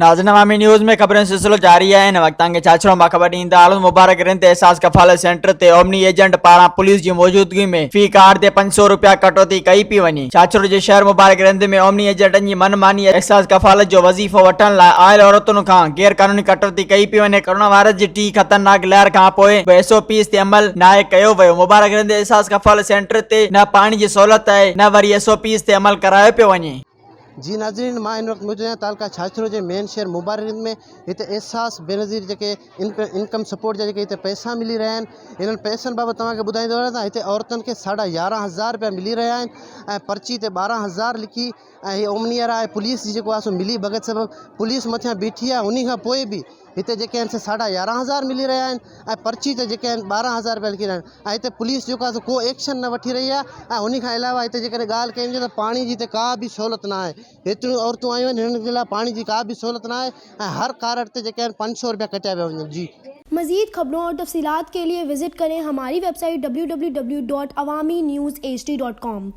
नाज़रीन, अवामी न्यूज़ में खबरें सिलसिलो जारी है। इन वक्त के छाछरो मां खबर ॾींदा आहियूं। मुबारक रिंद एहसास क़फालत सेंटर ते ओमनी एजंट पारां पुलिस जी मौजूदगी में फी कार्ड ते 500 रुपया कटौती कई पई वञे। छाछरो जे शहर मुबारक रिंद में ओमनी एजंटनि जी मनमानी एहसास क़फालत जो वज़ीफ़ो वठण लाइ आयल औरतुनि खां गैर कानूनी कटौती कई पई वञे। कोरोना वायरस जी टी ख़तरनाक लहर खां पोइ SOPs ते अमल नाहे कयो वियो। मुबारक रिंद एहसास क़फालत सेंटर ते न पाणी जी सहूलियत आहे, न वरी SOPs ते अमल करायो पियो वञे। जी नाज़रीन, मां इन वक्त मौजूद आहियां तालका छाछरो जे मेन शहर मुबारक में। हिते एहसास बेनज़ीर जेके इनकम सपोर्ट जा जेके हिते पैसा मिली रहिया आहिनि, इन्हनि पैसनि बाबति तव्हांखे ॿुधाईंदो वञां त हिते औरतुनि खे 11,500 रुपया मिली रहिया आहिनि ऐं पर्ची ते 12,000 लिखी ऐं हीअ ओमनीअर आहे पुलिस जी जेको आहे सो मिली भगत सबबु पुलिस मथियां बीठी आहे। उन खां पोइ बि हिते जेके आहिनि 11,500 मिली रहिया आहिनि ऐं पर्ची ते जेके आहिनि 12,000 रुपया लिखी रहिया आहिनि ऐं हिते पुलिस जेको आहे को एक्शन न वठी रही आहे। ऐं उन खां अलावा हिते जेकॾहिं ॻाल्हि कयूं त पाणी जी हिते का बि सहूलियत न आहे। हेतिरियूं औरतूं आयूं आहिनि, हिननि जे लाइ पाणी जी का बि सहूलियत न आहे ऐं हर कारड ते जेके आहिनि 500 रुपया कटिया पिया वञनि। जी मज़ीद खबरों और तफसीलात के लिए विजिट करें हमारी वेबसाइट www.awamiNewsHD.com।